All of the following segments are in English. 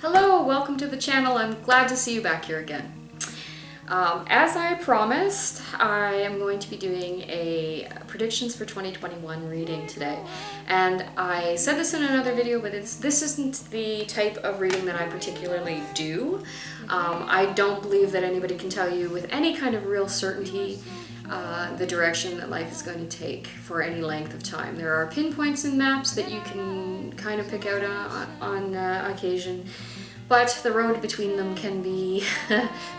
Hello, welcome to the channel. I'm glad to see you back here again. As I promised, I am going to be doing a predictions for 2021 reading today. And I said this in another video, but this isn't the type of reading that I particularly do. I don't believe that anybody can tell you with any kind of real certainty the direction that life is going to take for any length of time. There are pinpoints in maps that you can kind of pick out on occasion, but the road between them can be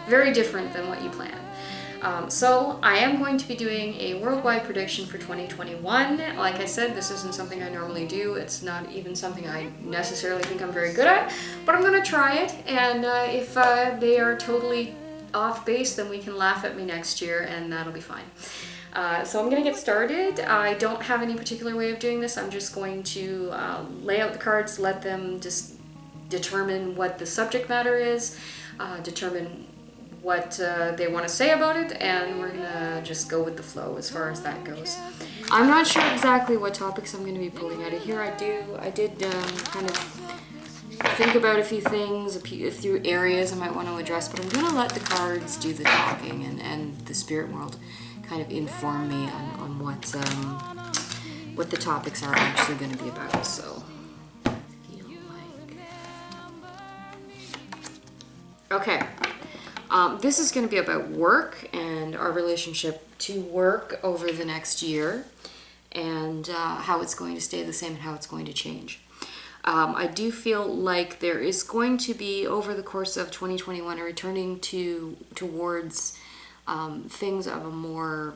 very different than what you plan. So I am going to be doing a worldwide prediction for 2021. Like I said, this isn't something I normally do. It's not even something I necessarily think I'm very good at, but I'm going to try it, and if they are totally off base, then we can laugh at me next year and that'll be fine. So I'm going to get started. I don't have any particular way of doing this. I'm just going to lay out the cards, let them just determine what the subject matter is, determine what they want to say about it, and we're going to just go with the flow as far as that goes. I'm not sure exactly what topics I'm going to be pulling out of here. I did kind of think about a few things, a few areas I might want to address, but I'm going to let the cards do the talking and the spirit world kind of inform me on what the topics are actually going to be about. So, okay, this is going to be about work and our relationship to work over the next year, and how it's going to stay the same and how it's going to change. I do feel like there is going to be, over the course of 2021, a returning towards things of a more,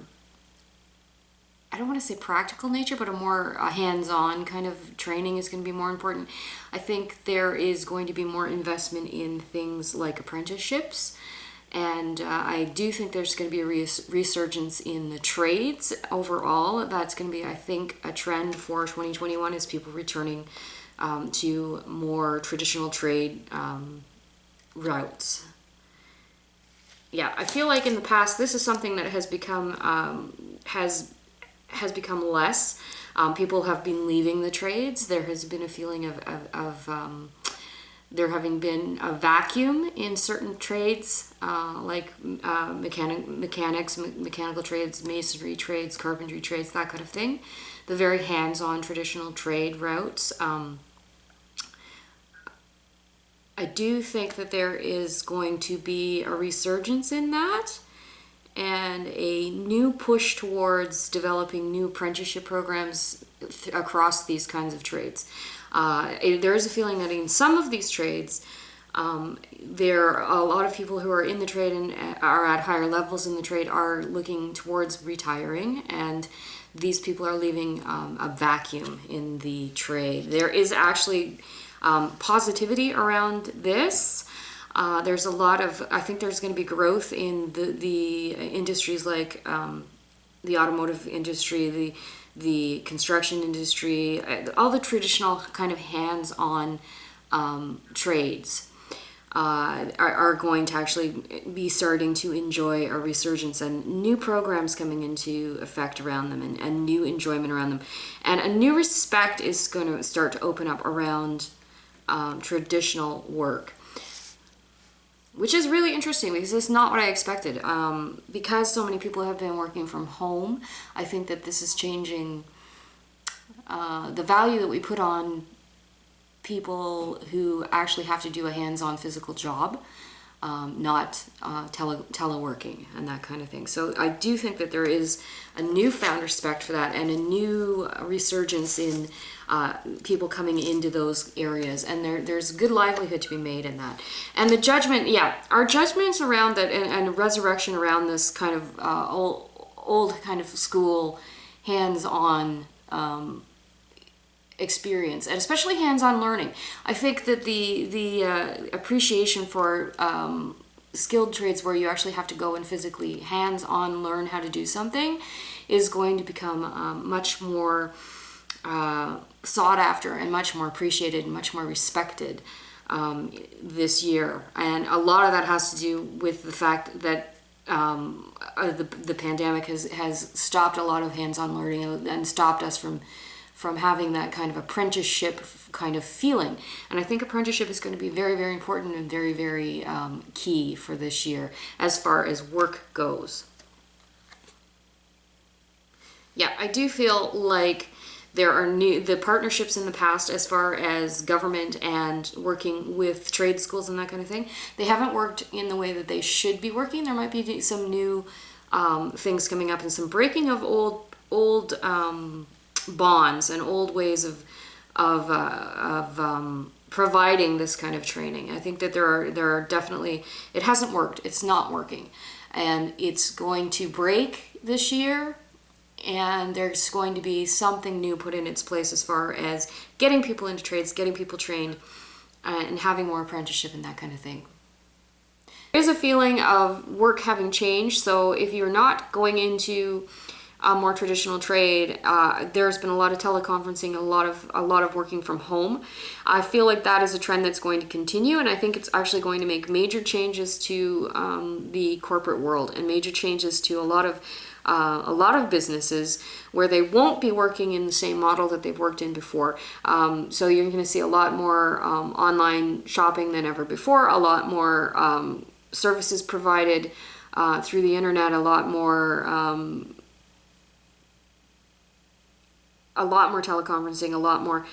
I don't want to say practical nature, but a more hands-on kind of training is going to be more important. I think there is going to be more investment in things like apprenticeships, and I do think there's going to be a resurgence in the trades overall. That's going to be, I think, a trend for 2021, is people returning to more traditional trade routes. Yeah, I feel like in the past this is something that has become has become less. People have been leaving the trades. There has been a feeling of there having been a vacuum in certain trades, like mechanics, mechanical trades, masonry trades, carpentry trades, that kind of thing. The very hands-on traditional trade routes. I do think that there is going to be a resurgence in that, and a new push towards developing new apprenticeship programs across these kinds of trades. There is a feeling that in some of these trades, there are a lot of people who are in the trade and are at higher levels in the trade are looking towards retiring, and these people are leaving a vacuum in the trade. There is actually positivity around this. There's a lot of, I think there's going to be growth in the industries like the automotive industry, the construction industry, all the traditional kind of hands-on trades are going to actually be starting to enjoy a resurgence, and new programs coming into effect around them, and new enjoyment around them. And a new respect is going to start to open up around traditional work, which is really interesting because it's not what I expected. Because so many people have been working from home, I think that this is changing the value that we put on people who actually have to do a hands-on physical job, not teleworking and that kind of thing. So I do think that there is a newfound respect for that, and a new resurgence in people coming into those areas, and there's good livelihood to be made in that. And the judgment, yeah, our judgments around that, and resurrection around this kind of old kind of school hands-on experience, and especially hands-on learning. I think that the appreciation for skilled trades where you actually have to go and physically hands-on learn how to do something is going to become much more sought after, and much more appreciated, and much more respected this year. And a lot of that has to do with the fact that the pandemic has stopped a lot of hands-on learning and stopped us from from having that kind of apprenticeship kind of feeling. And I think apprenticeship is going to be very, very important and very, very key for this year as far as work goes. Yeah, I do feel like there are the partnerships in the past as far as government and working with trade schools and that kind of thing. They haven't worked in the way that they should be working. There might be some new things coming up and some breaking of old bonds and old ways of providing this kind of training. I think that there are definitely, it hasn't worked. It's not working, and it's going to break this year. And there's going to be something new put in its place as far as getting people into trades, getting people trained, and having more apprenticeship and that kind of thing. There's a feeling of work having changed. So if you're not going into a more traditional trade, there's been a lot of teleconferencing, a lot of working from home. I feel like that is a trend that's going to continue, and I think it's actually going to make major changes to the corporate world and major changes to a lot of businesses where they won't be working in the same model that they've worked in before. So you're going to see a lot more online shopping than ever before, a lot more services provided through the internet, a lot more teleconferencing, a lot more,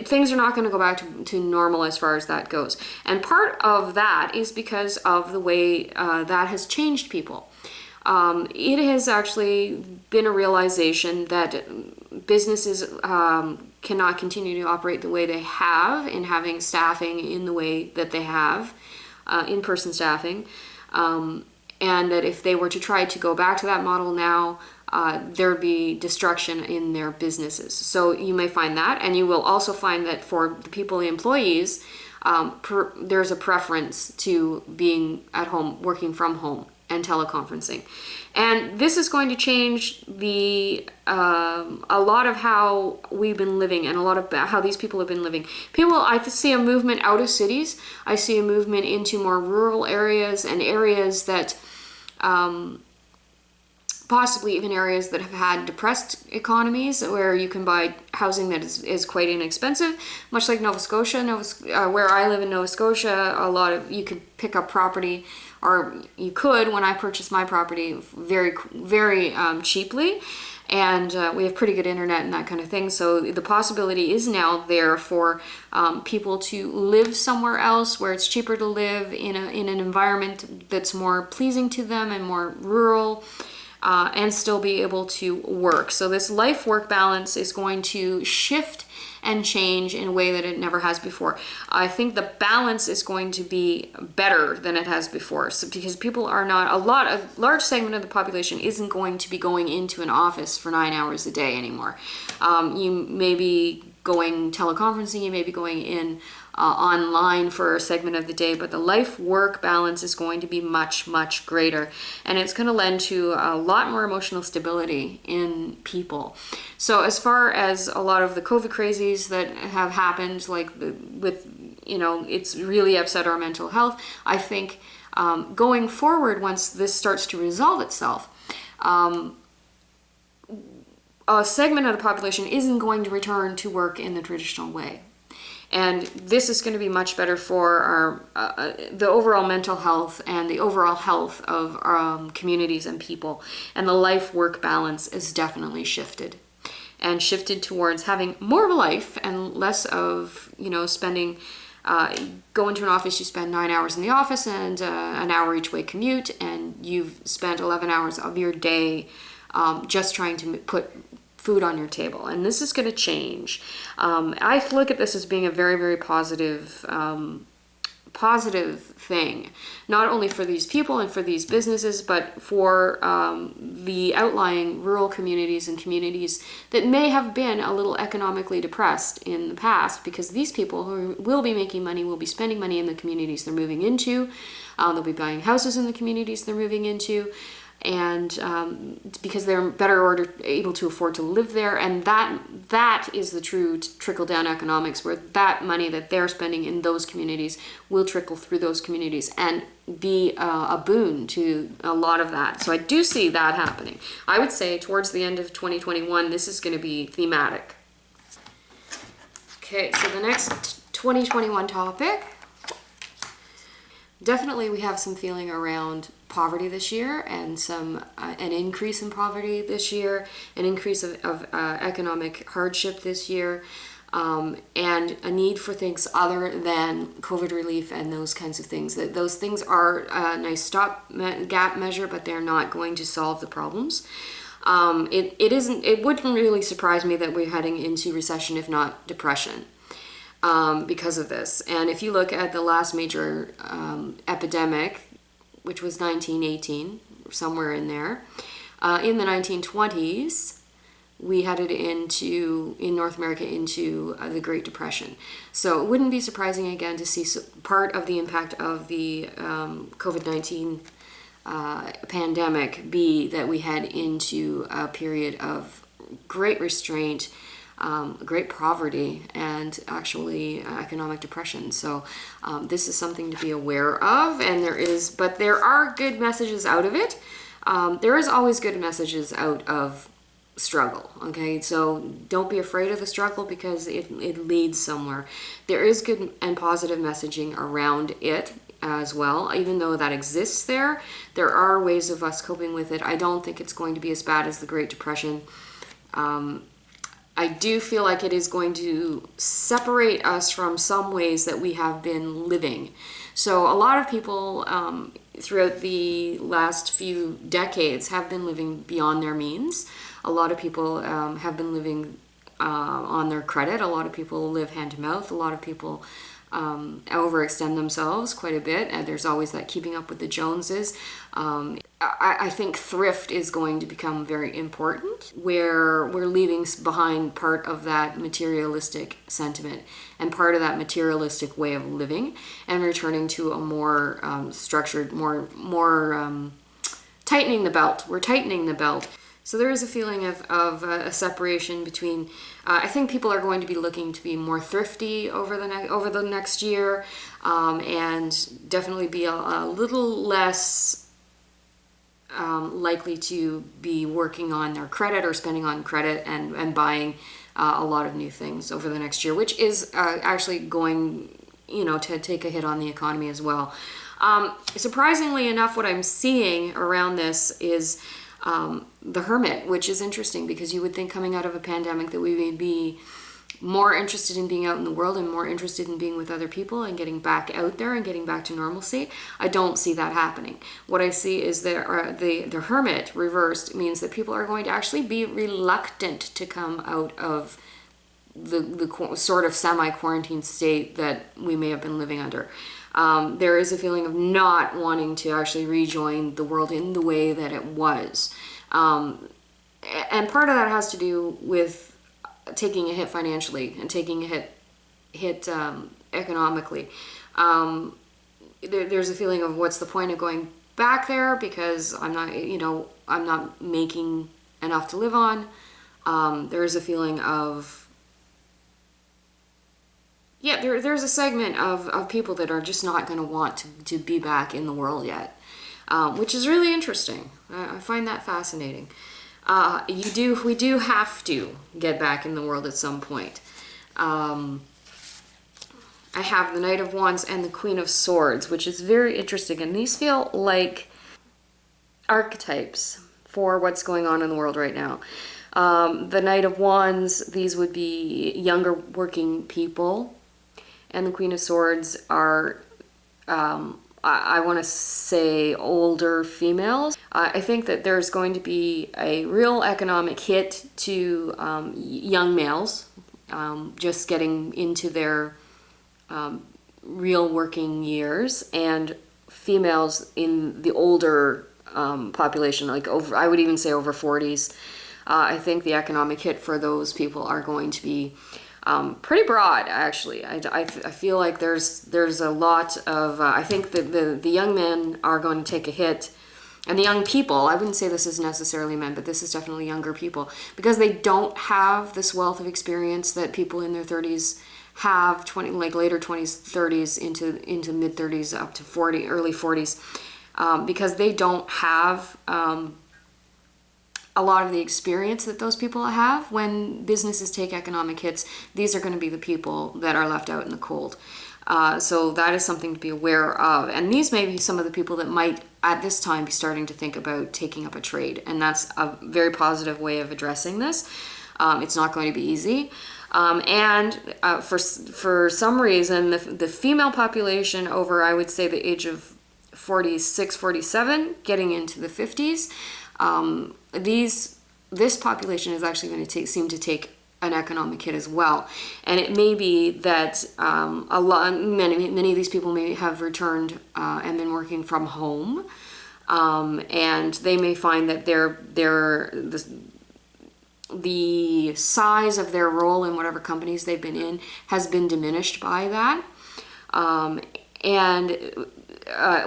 things are not going to go back to normal as far as that goes. And part of that is because of the way that has changed people. It has actually been a realization that businesses cannot continue to operate the way they have in having staffing in the way that they have, in-person staffing, and that if they were to try to go back to that model now, there'd be destruction in their businesses. So you may find that, and you will also find that for the people, the employees, there's a preference to being at home, working from home, and teleconferencing. And this is going to change a lot of how we've been living and a lot of how these people have been living. I see a movement out of cities. I see a movement into more rural areas and areas that possibly even areas that have had depressed economies where you can buy housing that is quite inexpensive, much like Nova Scotia. Where I live in Nova Scotia, you could pick up property, or you could, when I purchased my property, very, very cheaply. And we have pretty good internet and that kind of thing. So the possibility is now there for people to live somewhere else where it's cheaper to live in an environment that's more pleasing to them and more rural, and still be able to work. So this life-work balance is going to shift and change in a way that it never has before. I think the balance is going to be better than it has before. So because people are not, a large segment of the population isn't going to be going into an office for 9 hours a day anymore. You may be going teleconferencing, you may be going in online for a segment of the day, but the life-work balance is going to be much, much greater, and it's going to lend to a lot more emotional stability in people. So as far as a lot of the COVID crazies that have happened, it's really upset our mental health. I think going forward, once this starts to resolve itself, a segment of the population isn't going to return to work in the traditional way. And this is going to be much better for the overall mental health and the overall health of communities and people. And the life-work balance is definitely shifted. And shifted towards having more of a life and less of, spending, go into an office, you spend 9 hours in the office and an hour each way commute, and you've spent 11 hours of your day just trying to put food on your table. And this is going to change. I look at this as being a very, very positive thing, not only for these people and for these businesses, but for the outlying rural communities and communities that may have been a little economically depressed in the past, because these people who will be making money will be spending money in the communities they're moving into. They'll be buying houses in the communities they're moving into. and because they're better able to afford to live there, and that is the true trickle-down economics, where that money that they're spending in those communities will trickle through those communities and be a boon to a lot of that. So I do see that happening. I would say towards the end of 2021, this is going to be thematic. Okay, so the next 2021 topic, definitely we have some feeling around poverty this year, and an increase in poverty this year, an increase of economic hardship this year, and a need for things other than COVID relief and those kinds of things. That those things are a nice stopgap measure, but they're not going to solve the problems. It wouldn't really surprise me that we're heading into recession, if not depression, because of this. And if you look at the last major epidemic, which was 1918, somewhere in there, in the 1920s, we headed in North America into the Great Depression. So it wouldn't be surprising again to see part of the impact of the COVID-19 pandemic be that we head into a period of great restraint, great poverty, and actually economic depression. So this is something to be aware of, but there are good messages out of it. There is always good messages out of struggle, okay? So don't be afraid of the struggle, because it leads somewhere. There is good and positive messaging around it as well. Even though that exists there are ways of us coping with it. I don't think it's going to be as bad as the Great Depression. I do feel like it is going to separate us from some ways that we have been living. So a lot of people throughout the last few decades have been living beyond their means. A lot of people have been living on their credit. A lot of people live hand to mouth. A lot of people overextend themselves quite a bit, and there's always that keeping up with the Joneses. I think thrift is going to become very important, where we're leaving behind part of that materialistic sentiment and part of that materialistic way of living, and returning to a more structured, more tightening the belt. We're tightening the belt. So there is a feeling of a separation between, I think people are going to be looking to be more thrifty over the next year, and definitely be a little less likely to be working on their credit or spending on credit and buying a lot of new things over the next year, which is actually going, to take a hit on the economy as well. Surprisingly enough, what I'm seeing around this is the hermit, which is interesting, because you would think coming out of a pandemic that we would be more interested in being out in the world and more interested in being with other people and getting back out there and getting back to normalcy. I don't see that happening. What I see is that the hermit reversed means that people are going to actually be reluctant to come out of the sort of semi-quarantine state that we may have been living under. There is a feeling of not wanting to actually rejoin the world in the way that it was. And part of that has to do with taking a hit financially and taking a hit economically. There's a feeling of what's the point of going back there, because I'm not making enough to live on. There is a feeling of, there's a segment of people that are just not going to want to be back in the world yet, which is really interesting. I find that fascinating. We do have to get back in the world at some point. I have the Knight of Wands and the Queen of Swords, which is very interesting, and these feel like archetypes for what's going on in the world right now. The Knight of Wands, these would be younger working people, and the Queen of Swords are, I want to say, older females. I think that there's going to be a real economic hit to young males just getting into their real working years, and females in the older population, like I would even say over 40s. I think the economic hit for those people are going to be pretty broad, actually. I feel like there's a lot of, I think that the young men are going to take a hit and the young people, I wouldn't say this is necessarily men, but this is definitely younger people, because they don't have this wealth of experience that people in their 30s have, like later 20s, 30s into mid 30s up to 40, early 40s, because they don't have a lot of the experience that those people have. When businesses take economic hits, these are going to be the people that are left out in the cold. So that is something to be aware of. And these may be some of the people that might at this time be starting to think about taking up a trade. And that's a very positive way of addressing this. It's not going to be easy. For some reason, the female population over, I would say, the age of 46, 47, getting into the 50s, this population is actually going to seem to take an economic hit as well. And it may be that many of these people may have returned and been working from home, and they may find that the size of their role in whatever companies they've been in has been diminished by that.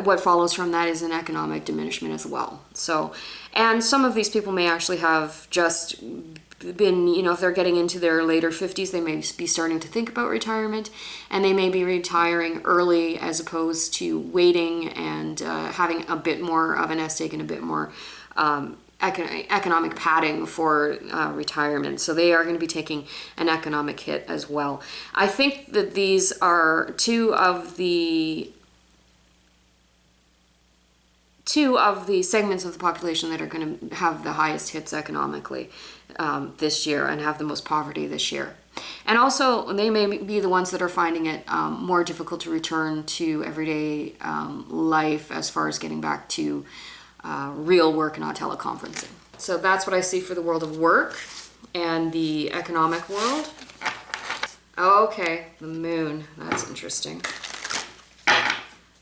What follows from that is an economic diminishment as well. So, and some of these people may actually have just been, if they're getting into their later 50s, they may be starting to think about retirement, and they may be retiring early as opposed to waiting and having a bit more of a nest egg and a bit more economic padding for retirement. So they are going to be taking an economic hit as well. I think that these are two of the segments of the population that are going to have the highest hits economically this year and have the most poverty this year. And also, they may be the ones that are finding it more difficult to return to everyday life as far as getting back to real work, not teleconferencing. So that's what I see for the world of work and the economic world. Okay, the moon. That's interesting.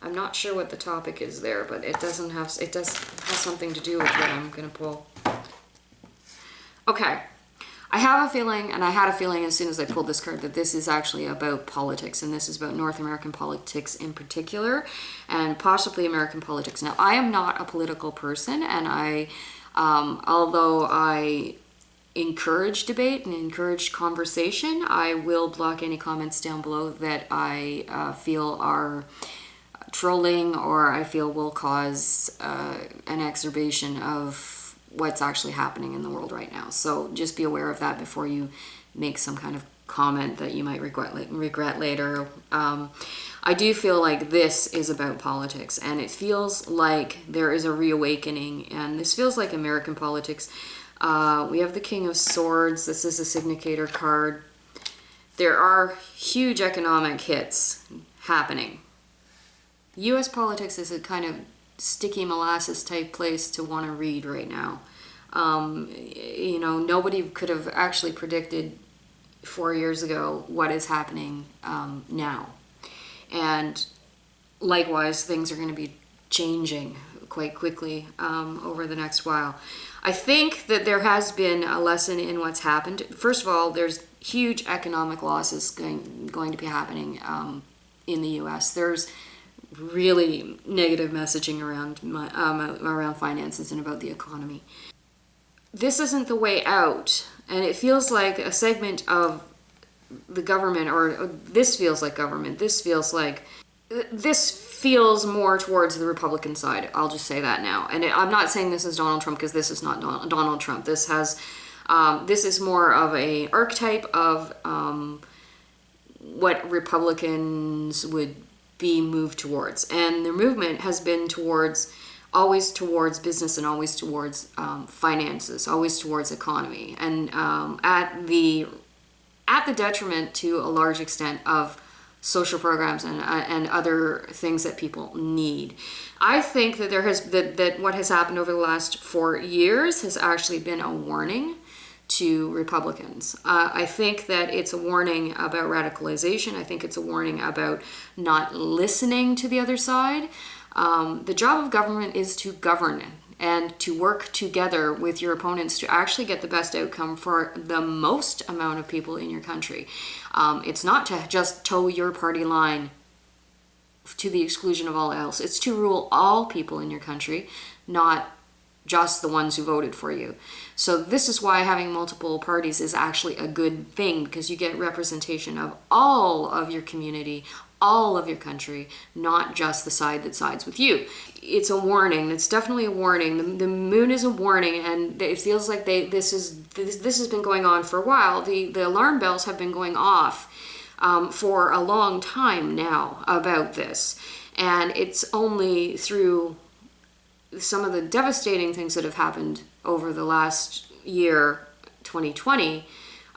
I'm not sure what the topic is there, but it does have something to do with what I'm going to pull. Okay. I have a feeling, and I had a feeling as soon as I pulled this card, that this is actually about politics, and this is about North American politics in particular, and possibly American politics. Now, I am not a political person, and although I encourage debate and encourage conversation, I will block any comments down below that I feel are trolling or I feel will cause an exacerbation of what's actually happening in the world right now. So just be aware of that before you make some kind of comment that you might regret later. I do feel like this is about politics, and it feels like there is a reawakening, and this feels like American politics. We have the King of Swords. This is a significator card. There are huge economic hits happening. U.S. politics is a kind of sticky molasses type place to want to read right now. Nobody could have actually predicted 4 years ago what is happening now. And likewise, things are going to be changing quite quickly over the next while. I think that there has been a lesson in what's happened. First of all, there's huge economic losses going to be happening in the U.S. There's really negative messaging around finances and about the economy. This isn't the way out, and it feels like a segment of the government, or this feels like government. This feels more towards the Republican side. I'll just say that now. And I'm not saying this is Donald Trump, because this is not Donald Trump. This is more of a archetype of what Republicans would be moved towards, and their movement has been always towards business and always towards finances, always towards economy, and at the detriment to a large extent of social programs and other things that people need. I think that that what has happened over the last 4 years has actually been a warning to Republicans. I think that it's a warning about radicalization. I think it's a warning about not listening to the other side. The job of government is to govern and to work together with your opponents to actually get the best outcome for the most amount of people in your country. It's not to just toe your party line to the exclusion of all else. It's to rule all people in your country, not just the ones who voted for you. So this is why having multiple parties is actually a good thing, because you get representation of all of your community, all of your country, not just the side that sides with you. It's a warning. It's definitely a warning. The moon is a warning, and it feels like this has been going on for a while. The alarm bells have been going off for a long time now about this, and it's only through some of the devastating things that have happened over the last year, 2020,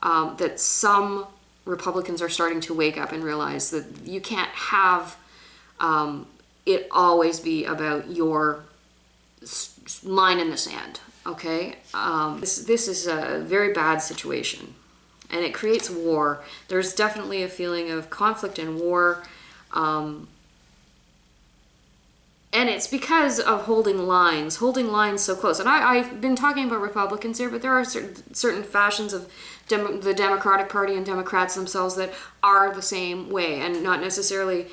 that some Republicans are starting to wake up and realize that you can't have it always be about your line in the sand, okay? This is a very bad situation, and it creates war. There's definitely a feeling of conflict and war, and it's because of holding lines so close. And I've been talking about Republicans here, but there are certain fashions of the Democratic Party and Democrats themselves that are the same way, and not necessarily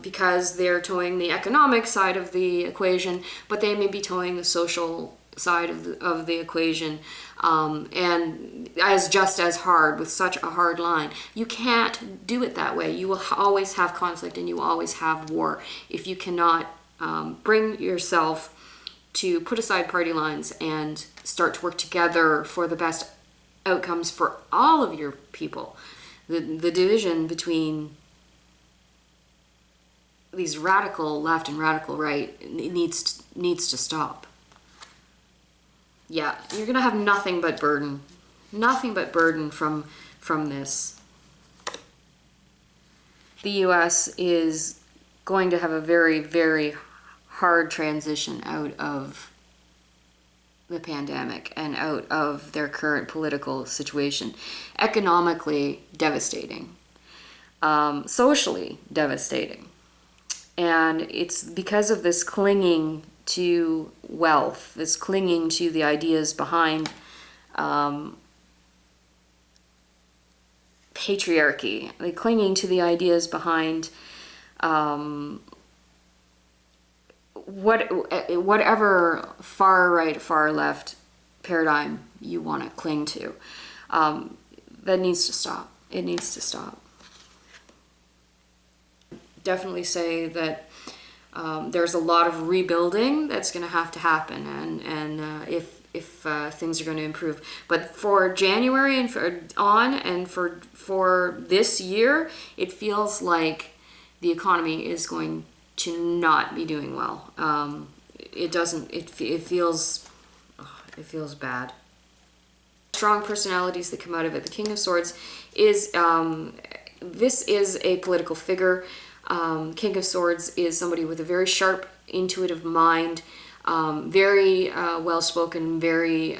because they're towing the economic side of the equation, but they may be towing the social side of the equation, and just as hard, with such a hard line. You can't do it that way. You will always have conflict, and you will always have war if you cannot bring yourself to put aside party lines and start to work together for the best outcomes for all of your people. The division between these radical left and radical right needs to stop. Yeah, you're gonna have nothing but burden from this. The US is going to have a very, very hard transition out of the pandemic and out of their current political situation. Economically devastating, socially devastating. And it's because of this clinging to wealth, this clinging to the ideas behind patriarchy, the clinging to the ideas behind whatever far right, far left paradigm you want to cling to. That needs to stop. It needs to stop. Definitely say that there's a lot of rebuilding that's going to have to happen, and if things are going to improve. But for January and for this year, it feels like the economy is going to not be doing well. It doesn't. It feels bad. Strong personalities that come out of it. The King of Swords is this is a political figure. King of Swords is somebody with a very sharp, intuitive mind, very well-spoken, very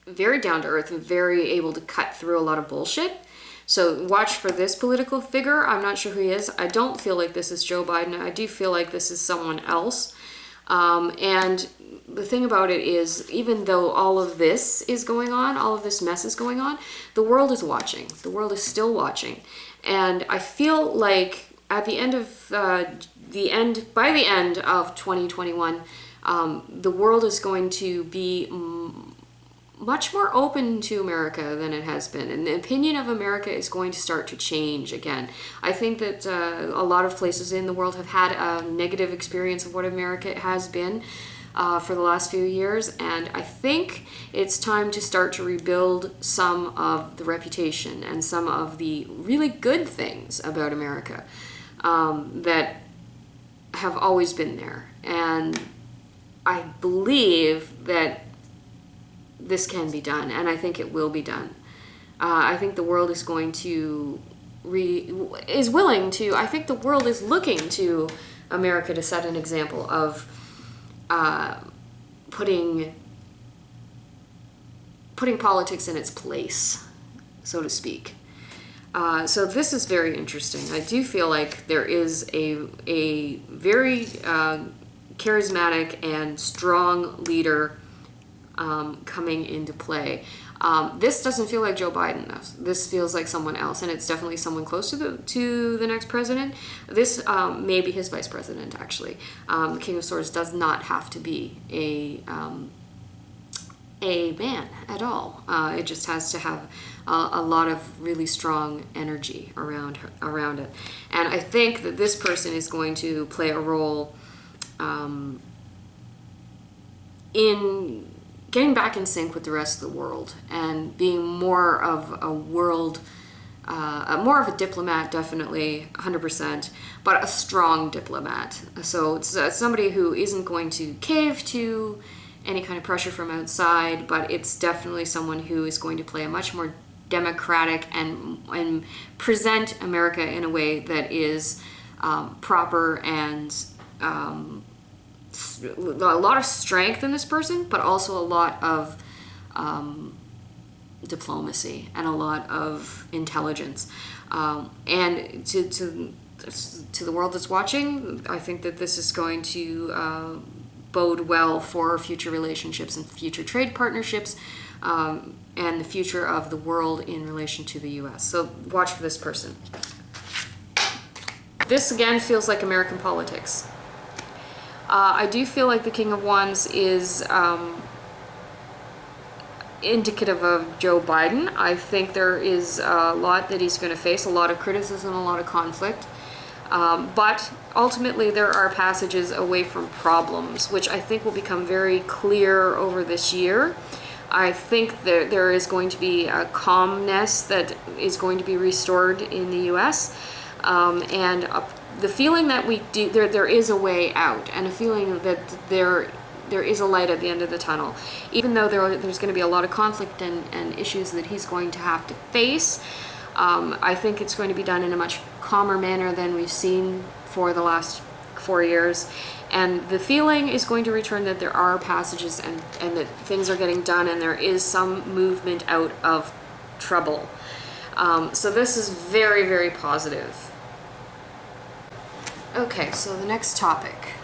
very down to earth, and very able to cut through a lot of bullshit. So watch for this political figure. I'm not sure who he is. I don't feel like this is Joe Biden. I do feel like this is someone else. And the thing about it is, even though all of this is going on, all of this mess is going on, the world is watching. The world is still watching. And I feel like at the end of by the end of 2021, the world is going to be much more open to America than it has been, and the opinion of America is going to start to change again. I think that a lot of places in the world have had a negative experience of what America has been for the last few years, and I think it's time to start to rebuild some of the reputation and some of the really good things about America that have always been there. And I believe that this can be done, and I think it will be done. I think the world is going to I think the world is looking to America to set an example of putting politics in its place, so to speak. So this is very interesting. I do feel like there is a very charismatic and strong leader coming into play. This doesn't feel like Joe Biden does. This feels like someone else, and it's definitely someone close to the next president. This may be his vice president, actually. The King of Swords does not have to be a man at all. It just has to have a lot of really strong energy around it. And I think that this person is going to play a role in getting back in sync with the rest of the world and being more of a world, more of a diplomat, definitely, 100%, but a strong diplomat. So it's somebody who isn't going to cave to any kind of pressure from outside, but it's definitely someone who is going to play a much more democratic and present America in a way that is proper and a lot of strength in this person, but also a lot of diplomacy and a lot of intelligence. And to the world that's watching, I think that this is going to bode well for future relationships and future trade partnerships, and the future of the world in relation to the U.S. So watch for this person. This again feels like American politics. I do feel like the King of Wands is indicative of Joe Biden. I think there is a lot that he's going to face, a lot of criticism, a lot of conflict. But ultimately there are passages away from problems, which I think will become very clear over this year. I think there is going to be a calmness that is going to be restored in the U.S. And the feeling that there is a way out, and a feeling that there is a light at the end of the tunnel. Even though there's going to be a lot of conflict and issues that he's going to have to face, I think it's going to be done in a much calmer manner than we've seen for the last 4 years. And the feeling is going to return that there are passages and that things are getting done and there is some movement out of trouble. So this is very, very positive. Okay, so the next topic.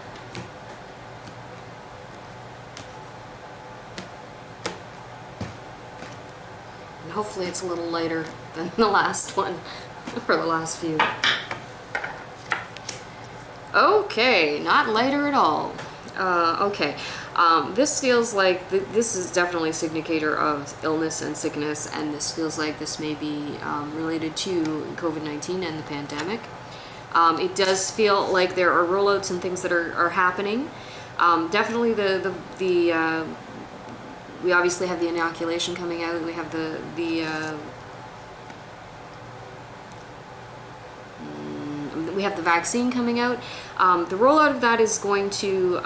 And hopefully it's a little lighter than the last one, or the last few. Okay, not lighter at all. Okay, this feels like this is definitely a significator of illness and sickness, and this feels like this may be related to COVID-19 and the pandemic. It does feel like there are rollouts and things that are happening. Definitely we obviously have the inoculation coming out. We have we have the vaccine coming out. The rollout of that is going to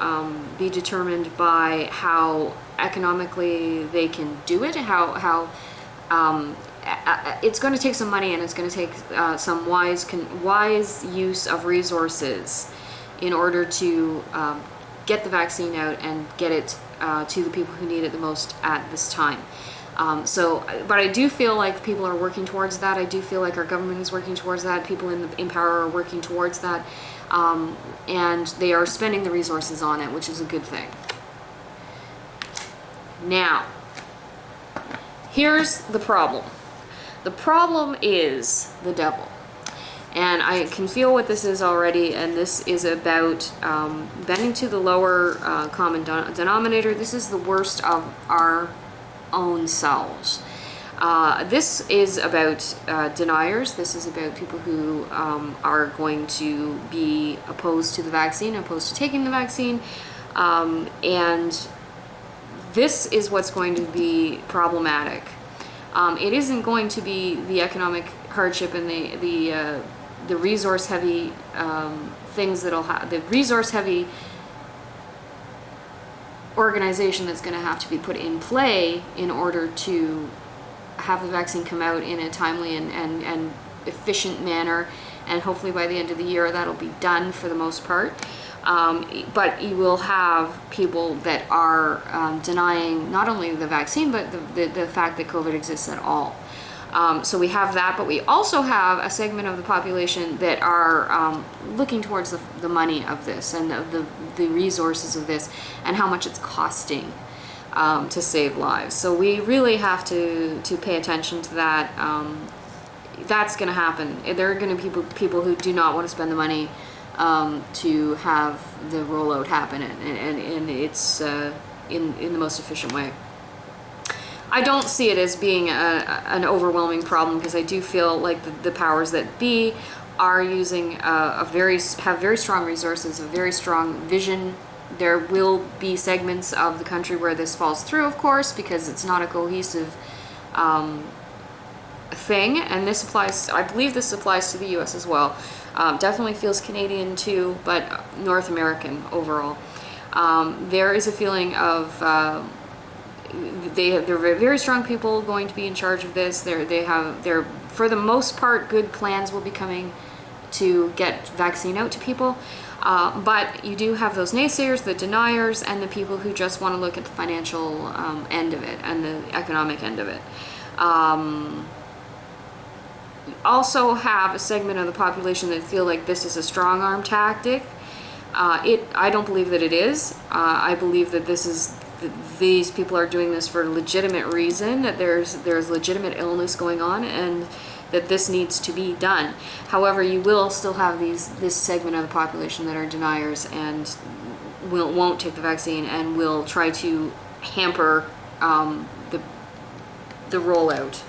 be determined by how economically they can do it, how it's going to take some money, and it's going to take some wise use of resources in order to get the vaccine out and get it to the people who need it the most at this time. But I do feel like people are working towards that. I do feel like our government is working towards that. People in power are working towards that. And they are spending the resources on it, which is a good thing. Now, here's the problem. The problem is the devil. And I can feel what this is already, and this is about bending to the lower common denominator. This is the worst of our own selves. This is about deniers. This is about people who are going to be opposed to the vaccine, opposed to taking the vaccine, and this is what's going to be problematic. It isn't going to be the economic hardship and the resource-heavy things that'll have the resource-heavy organization that's going to have to be put in play in order to have the vaccine come out in a timely and efficient manner, and hopefully by the end of the year that'll be done for the most part. But you will have people that are denying not only the vaccine but the fact that COVID exists at all. So we have that, but we also have a segment of the population that are looking towards the money of this and the resources of this and how much it's costing. to save lives. So we really have to pay attention to that. That's going to happen. There are going to be people who do not want to spend the money to have the rollout happen, and it's in the most efficient way. I don't see it as being an overwhelming problem, because I do feel like the powers that be are using have very strong resources, a very strong vision. There will be segments of the country where this falls through, of course, because it's not a cohesive thing, and this applies, I believe this applies to the US as well. Definitely feels Canadian too, but North American overall. There is a feeling of they're very strong people going to be in charge of this. They're for the most part, good plans will be coming to get vaccine out to people. But you do have those naysayers, the deniers, and the people who just want to look at the financial end of it and the economic end of it. Also have a segment of the population that feel like this is a strong arm tactic. I don't believe that it is. I believe that these people are doing this for a legitimate reason, that there's legitimate illness going on, and that this needs to be done. However, you will still have this segment of the population that are deniers and won't take the vaccine and will try to hamper the rollout.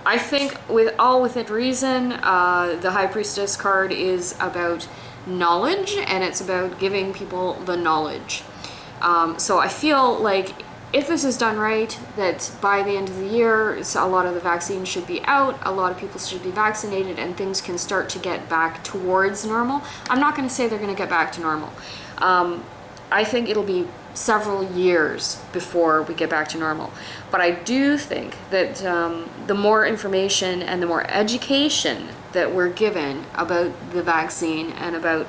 I think within reason, the High Priestess card is about knowledge, and it's about giving people the knowledge. So I feel like if this is done right, that by the end of the year, a lot of the vaccines should be out, a lot of people should be vaccinated, and things can start to get back towards normal. I'm not going to say they're going to get back to normal. I think it'll be several years before we get back to normal. But I do think that the more information and the more education that we're given about the vaccine and about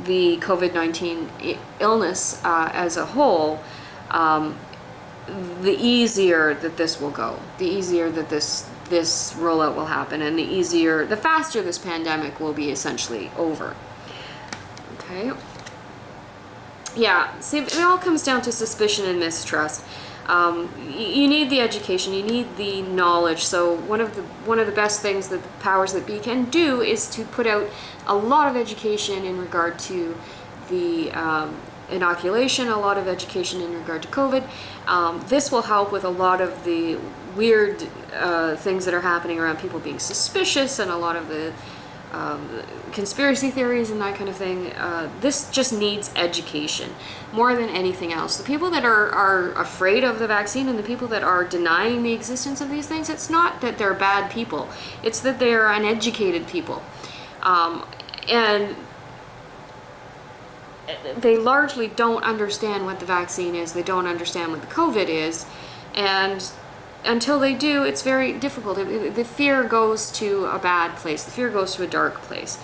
the COVID-19 illness as a whole, the easier that this will go, the easier that this rollout will happen, and the faster this pandemic will be essentially over. Okay. Yeah, see, it all comes down to suspicion and mistrust. You need the education, you need the knowledge. So one of the best things that the powers that be can do is to put out a lot of education in regard to the inoculation, a lot of education in regard to COVID. This will help with a lot of the weird things that are happening around people being suspicious, and a lot of the conspiracy theories and that kind of thing. This just needs education more than anything else. The people that are afraid of the vaccine and the people that are denying the existence of these things, it's not that they're bad people, it's that they're uneducated people. And they largely don't understand what the vaccine is, they don't understand what the COVID is, and until they do, it's very difficult. The fear goes to a bad place. The fear goes to a dark place.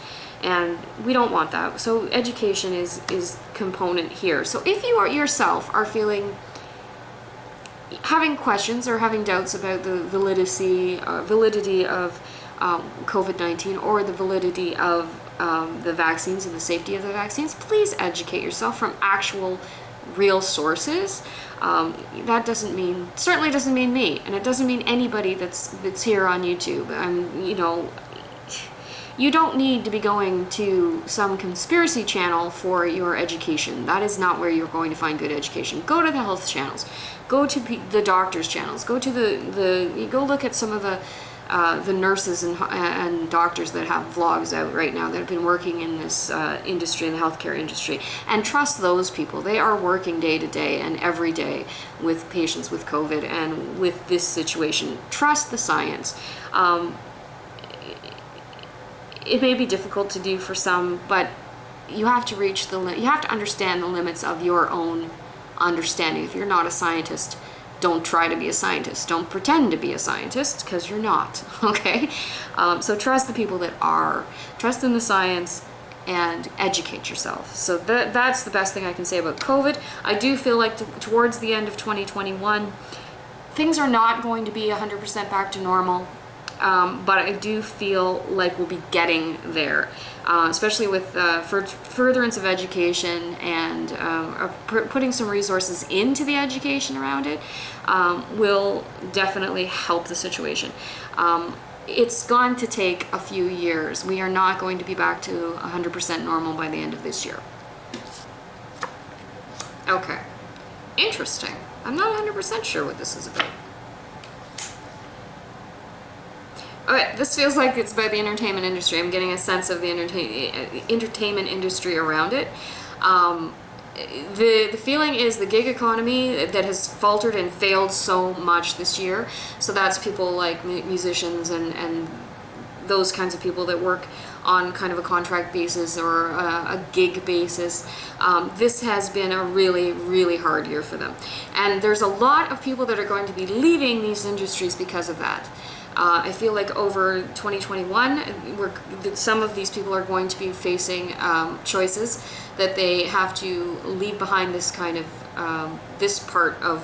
And we don't want that. So education is component here. So if you yourself are having questions or having doubts about the validity of COVID-19 or the validity of the vaccines and the safety of the vaccines, please educate yourself from actual real sources. That certainly doesn't mean me, and it doesn't mean anybody that's here on YouTube. You don't need to be going to some conspiracy channel for your education. That is not where you're going to find good education. Go to the health channels, go to the doctors' channels, go to go look at some of the nurses and doctors that have vlogs out right now that have been working in this industry, in the healthcare industry, and trust those people. They are working day to day and every day with patients with COVID and with this situation. Trust the science. It may be difficult to do for some, but you have to you have to understand the limits of your own understanding. If you're not a scientist, don't try to be a scientist. Don't pretend to be a scientist, because you're not, okay? So trust the people that are. Trust in the science and educate yourself. So that's the best thing I can say about COVID. I do feel like towards the end of 2021, things are not going to be 100% back to normal. but I do feel like we'll be getting there, especially with furtherance of education and putting some resources into the education around it will definitely help the situation. It's going to take a few years. We are not going to be back to 100% normal by the end of this year. Okay, interesting. I'm not 100% sure what this is about. Okay, this feels like it's about the entertainment industry. I'm getting a sense of the entertainment industry around it. The feeling is the gig economy that has faltered and failed so much this year. So that's people like musicians and those kinds of people that work on kind of a contract basis or a gig basis. This has been a really, really hard year for them. And there's a lot of people that are going to be leaving these industries because of that. I feel like over 2021, some of these people are going to be facing choices that they have to leave behind this kind of, this part of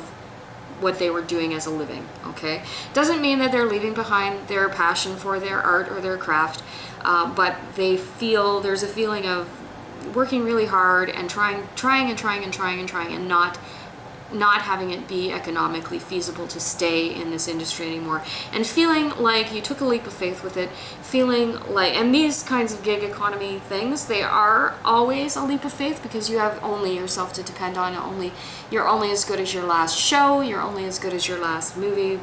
what they were doing as a living, okay? Doesn't mean that they're leaving behind their passion for their art or their craft, but they feel, there's a feeling of working really hard and trying and not having it be economically feasible to stay in this industry anymore, and feeling like you took a leap of faith with it, feeling like, and these kinds of gig economy things, they are always a leap of faith because you have only yourself to depend on. You're only as good as your last show, you're only as good as your last movie,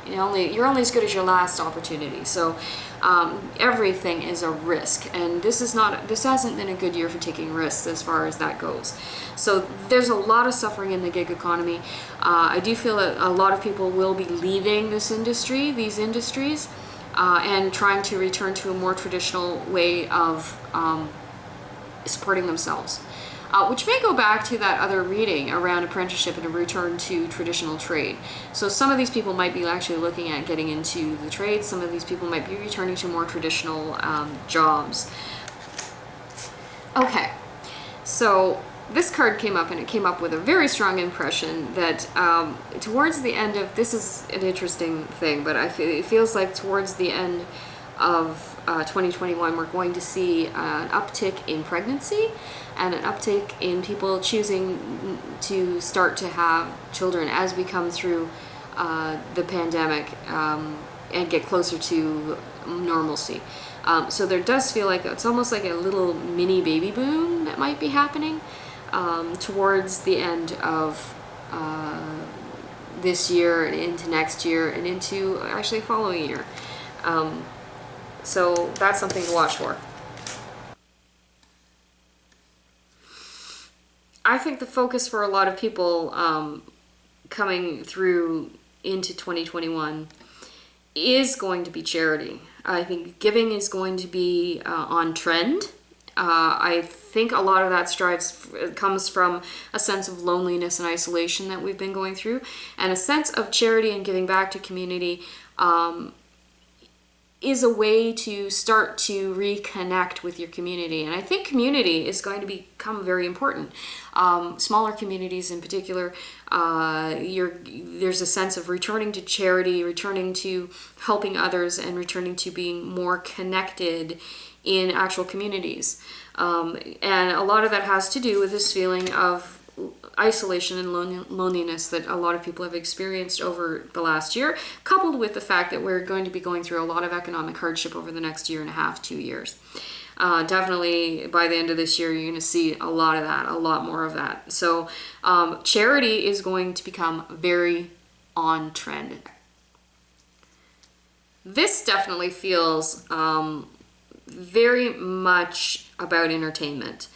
you're only as good as your last opportunity. So everything is a risk, and this hasn't been a good year for taking risks as far as that goes. So there's a lot of suffering in the gig economy. I do feel that a lot of people will be leaving these industries, and trying to return to a more traditional way of supporting themselves. Which may go back to that other reading around apprenticeship and a return to traditional trade. So some of these people might be actually looking at getting into the trade. Some of these people might be returning to more traditional jobs. Okay, so this card came up, and it came up with a very strong impression that towards the end of, this is an interesting thing, but it feels like towards the end of 2021, we're going to see an uptick in pregnancy and an uptick in people choosing to start to have children as we come through the pandemic and get closer to normalcy. So there does feel like it's almost like a little mini baby boom that might be happening towards the end of this year and into next year and into actually following year. So that's something to watch for. I think the focus for a lot of people coming through into 2021 is going to be charity. I think giving is going to be on trend. I think a lot of that comes from a sense of loneliness and isolation that we've been going through, and a sense of charity and giving back to community is a way to start to reconnect with your community. And I think community is going to become very important. Smaller communities in particular, there's a sense of returning to charity, returning to helping others, and returning to being more connected in actual communities. And a lot of that has to do with this feeling of isolation and loneliness that a lot of people have experienced over the last year, coupled with the fact that we're going to be going through a lot of economic hardship over the next year and a half, 2 years. Definitely by the end of this year, you're going to see a lot of that, a lot more of that. So charity is going to become very on trend. This definitely feels very much about entertainment.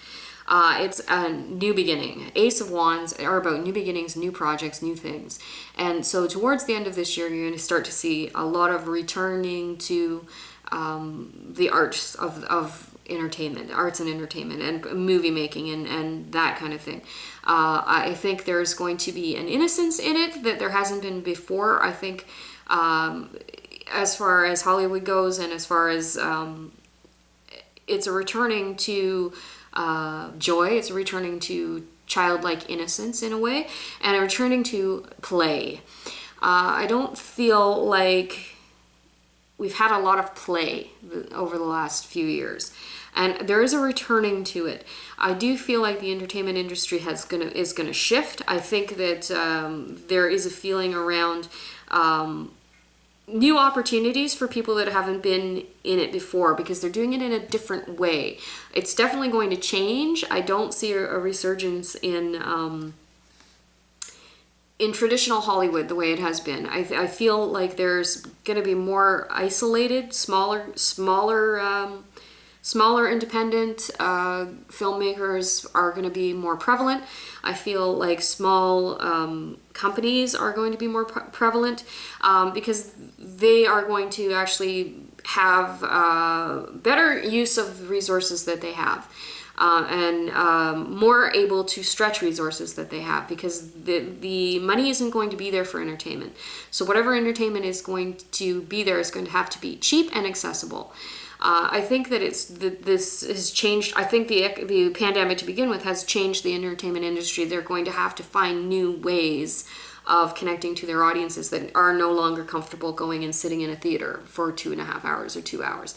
It's a new beginning. Ace of Wands are about new beginnings, new projects, new things. And so towards the end of this year, you're going to start to see a lot of returning to the arts of entertainment, arts and entertainment, and movie making and that kind of thing. I think there's going to be an innocence in it that there hasn't been before. I think as far as Hollywood goes, and as far as it's a returning to joy, it's a returning to childlike innocence in a way, and a returning to play. I don't feel like we've had a lot of play over the last few years, and there is a returning to it. I do feel like the entertainment industry is gonna shift. I think that there is a feeling around new opportunities for people that haven't been in it before, because they're doing it in a different way. It's definitely going to change. I don't see a resurgence in traditional Hollywood the way it has been. I feel like there's going to be more isolated, smaller independent filmmakers are going to be more prevalent. I feel like small companies are going to be more prevalent because they are going to actually have better use of the resources that they have. And more able to stretch resources that they have, because the money isn't going to be there for entertainment. So whatever entertainment is going to be there is going to have to be cheap and accessible. I think that this has changed. I think the pandemic to begin with has changed the entertainment industry. They're going to have to find new ways of connecting to their audiences that are no longer comfortable going and sitting in a theater for 2.5 hours or 2 hours.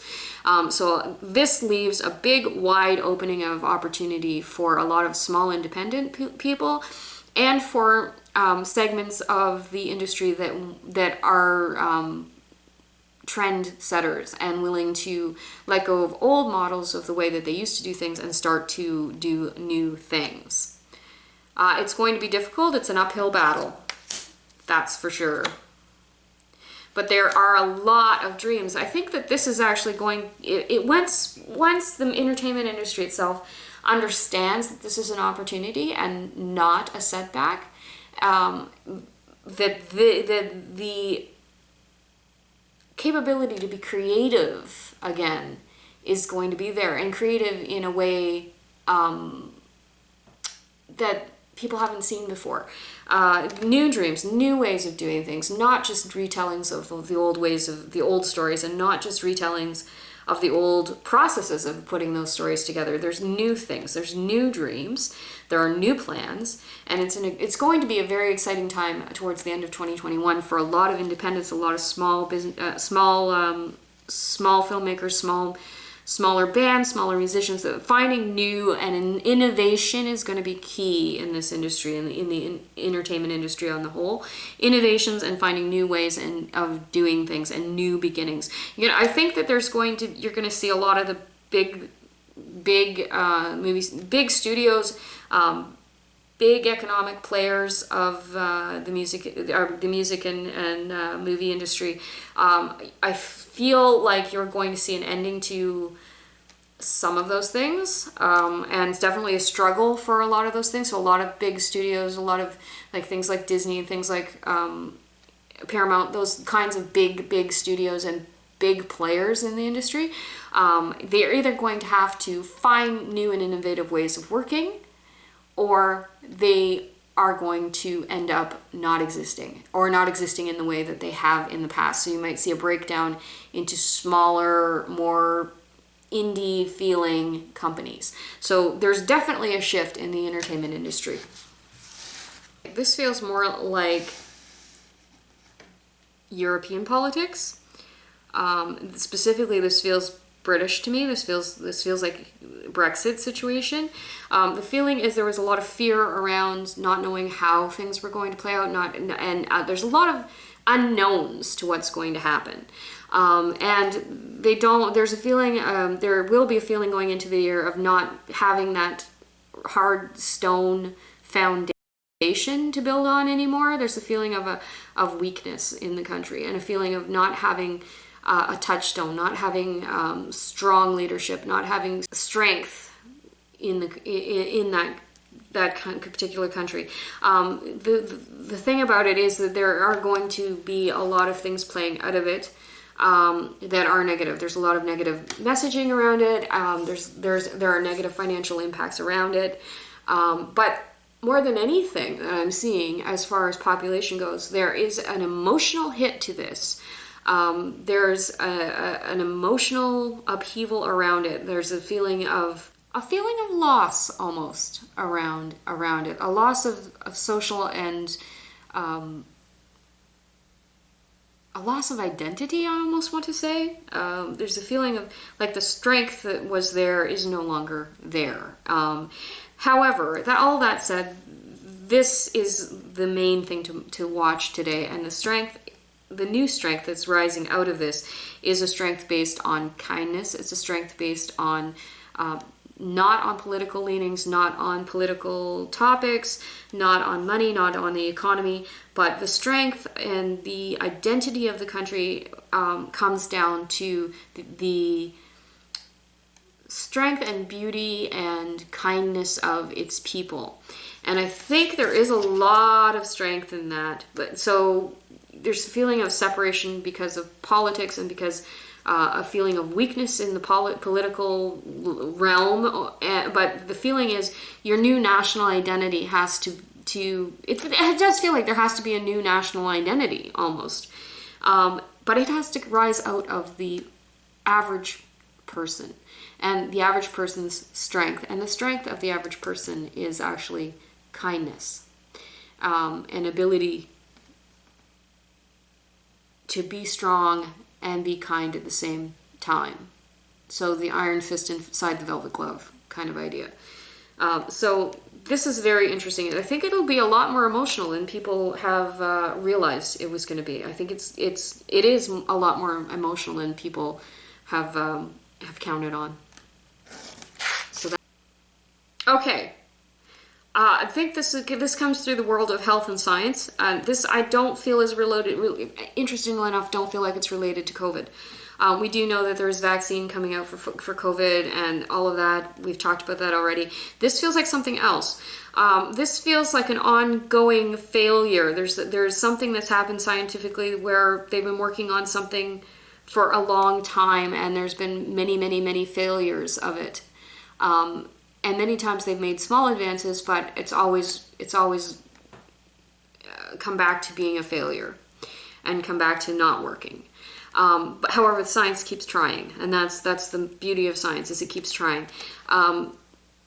So this leaves a big wide opening of opportunity for a lot of small independent people, and for segments of the industry that are trend setters and willing to let go of old models of the way that they used to do things and start to do new things. It's going to be difficult. It's an uphill battle. That's for sure. But there are a lot of dreams. I think that this is actually going, once the entertainment industry itself understands that this is an opportunity and not a setback, that the capability to be creative again is going to be there, and creative in a way that people haven't seen before. New dreams, new ways of doing things, not just retellings of the old ways of the old stories, and not just retellings of the old processes of putting those stories together. There's new things, there's new dreams, there are new plans, and it's going to be a very exciting time towards the end of 2021 for a lot of independents, a lot of small business, small filmmakers, smaller bands, smaller musicians. Finding new and innovation is going to be key in this industry, in the entertainment industry on the whole. Innovations and finding new ways of doing things and new beginnings. I think that you're going to see a lot of the big movies, big studios, big economic players of the music and movie industry. I feel like you're going to see an ending to some of those things, and it's definitely a struggle for a lot of those things. So a lot of big studios, a lot of things like Disney and things like Paramount, those kinds of big studios and big players in the industry, they're either going to have to find new and innovative ways of working, or they are going to end up not existing, or not existing in the way that they have in the past. So you might see a breakdown into smaller, more indie feeling companies. So there's definitely a shift in the entertainment industry. This feels more like European politics. Specifically, this feels British to me. This feels like BREXIT situation. The feeling is there was a lot of fear around not knowing how things were going to play out, and there's a lot of unknowns to what's going to happen. And there's a feeling, there will be a feeling going into the year of not having that hard stone foundation to build on anymore. There's a feeling of weakness in the country, and a feeling of not having a touchstone, not having strong leadership, not having strength in that particular country. The thing about it is that there are going to be a lot of things playing out of it that are negative. There's a lot of negative messaging around it. There are negative financial impacts around it. But more than anything that I'm seeing as far as population goes, there is an emotional hit to this. There's an emotional upheaval around it. There's a feeling of loss almost around it. A loss of social and a loss of identity, I almost want to say. There's a feeling of like the strength that was there is no longer there. However, all that said, this is the main thing to watch today, and the new strength that's rising out of this is a strength based on kindness. It's a strength based on not on political leanings, not on political topics, not on money, not on the economy, but the strength and the identity of the country comes down to the strength and beauty and kindness of its people. And I think there is a lot of strength in that. But so there's a feeling of separation because of politics and because a feeling of weakness in the political realm. But the feeling is your new national identity has to it does feel like there has to be a new national identity almost. But it has to rise out of the average person and the average person's strength. And the strength of the average person is actually kindness, and ability to be strong and be kind at the same time. So the iron fist inside the velvet glove kind of idea. So this is very interesting. I think it'll be a lot more emotional than people have realized it was going to be. I think it is a lot more emotional than people have counted on. So that, okay. I think this comes through the world of health and science. This I don't feel is related. Really, interestingly enough, don't feel like it's related to COVID. We do know that there's vaccine coming out for COVID and all of that. We've talked about that already. This feels like something else. This feels like an ongoing failure. There's something that's happened scientifically where they've been working on something for a long time, and there's been many, many, many failures of it. And many times they've made small advances, but it's always come back to being a failure and come back to not working. But however, science keeps trying, and that's the beauty of science, is it keeps trying.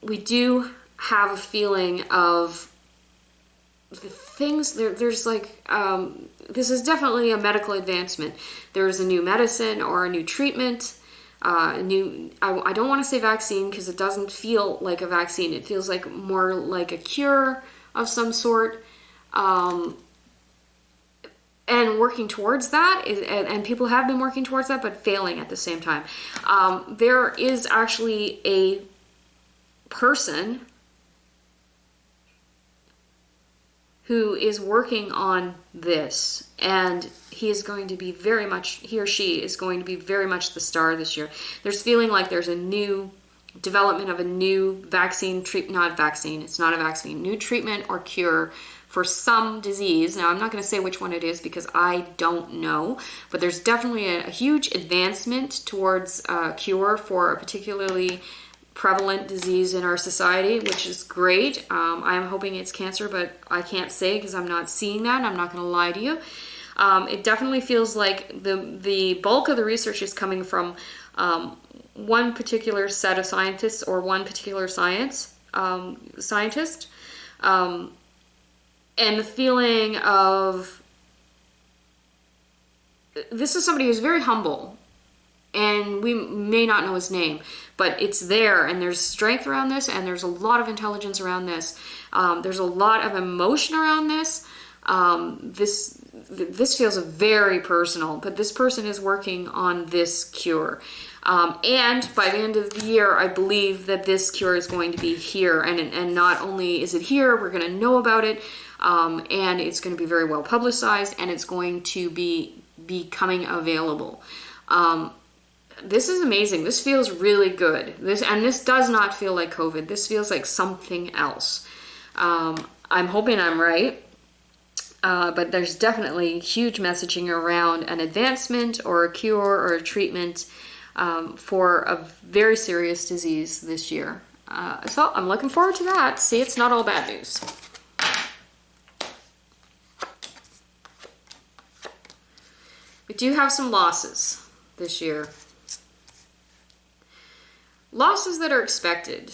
We do have a feeling of the things there's like this is definitely a medical advancement. There's a new medicine or a new treatment. I don't want to say vaccine because it doesn't feel like a vaccine. It feels like more like a cure of some sort, and working towards that, and people have been working towards that, but failing at the same time. There is actually a person who is working on this, and he or she is going to be very much the star this year. There's feeling like there's a new development of a new vaccine, it's not a vaccine, new treatment or cure for some disease. Now, I'm not going to say which one it is because I don't know, but there's definitely a huge advancement towards a cure for a particularly prevalent disease in our society, which is great. I'm hoping it's cancer, but I can't say because I'm not seeing that, and I'm not going to lie to you. It definitely feels like the bulk of the research is coming from one particular set of scientists or one particular scientist. And the feeling of, this is somebody who's very humble, and we may not know his name, but it's there, and there's strength around this, and there's a lot of intelligence around this. There's a lot of emotion around this. This feels very personal, but this person is working on this cure. And by the end of the year, I believe that this cure is going to be here, and not only is it here, we're going to know about it, and it's going to be very well publicized, and it's going to be becoming available. This is amazing. This feels really good. This does not feel like COVID. This feels like something else. I'm hoping I'm right. But there's definitely huge messaging around an advancement or a cure or a treatment for a very serious disease this year. So I'm looking forward to that. See, it's not all bad news. We do have some losses this year. Losses that are expected.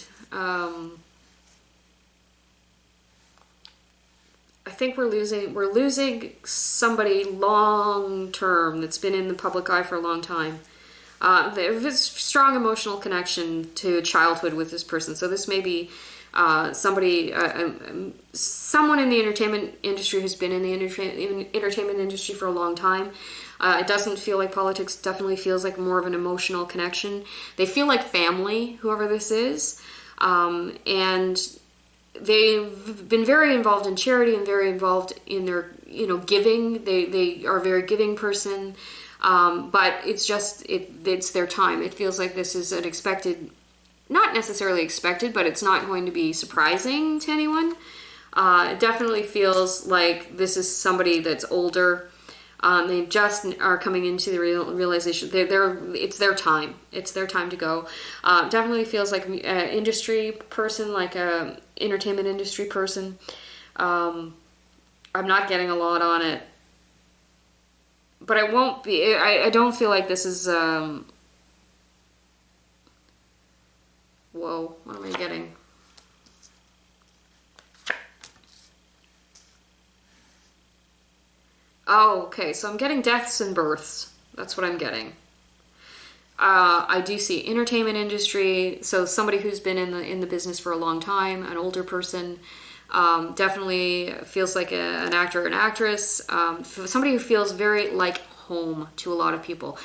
I think we're losing somebody long term that's been in the public eye for a long time. There's a strong emotional connection to childhood with this person. So this may be someone in the entertainment industry who's been in the entertainment industry for a long time. It doesn't feel like politics. Definitely feels like more of an emotional connection. They feel like family, whoever this is, and they've been very involved in charity and very involved in their, giving. They are a very giving person, but it's their time. It feels like this is an expected, not necessarily expected, but it's not going to be surprising to anyone. It definitely feels like this is somebody that's older. They just are coming into the realization it's their time. It's their time to go. Definitely feels like an industry person, like a entertainment industry person. I'm not getting a lot on it, but I won't be. I don't feel like this is. Whoa, what am I getting? Oh, okay, so I'm getting deaths and births. That's what I'm getting. I do see entertainment industry, so somebody who's been in the business for a long time, an older person, definitely feels like an actor or an actress, somebody who feels very like home to a lot of people.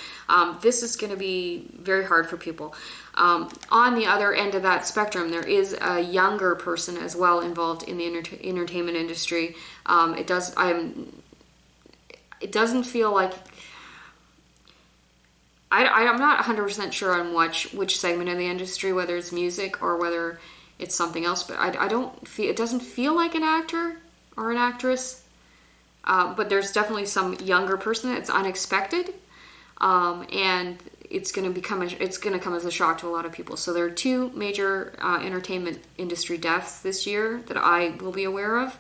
This is going to be very hard for people. On the other end of that spectrum, there is a younger person as well involved in the entertainment industry. It doesn't feel like... I'm not 100% sure on which segment of the industry, whether it's music or whether it's something else, but I don't feel... It doesn't feel like an actor or an actress, but there's definitely some younger person that's unexpected, and it's going to come as a shock to a lot of people. So there are two major entertainment industry deaths this year that I will be aware of.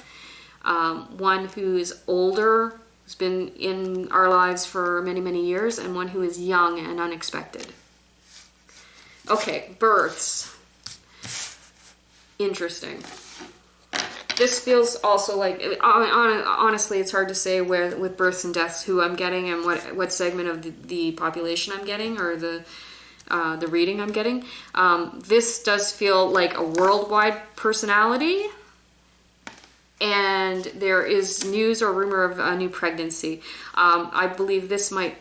One who's older, who's been in our lives for many, many years, and one who is young and unexpected. Okay, births. Interesting. This feels also like, honestly, it's hard to say with births and deaths who I'm getting and what segment of the population I'm getting, or the reading I'm getting. This does feel like a worldwide personality, and there is news or rumor of a new pregnancy. I believe this might...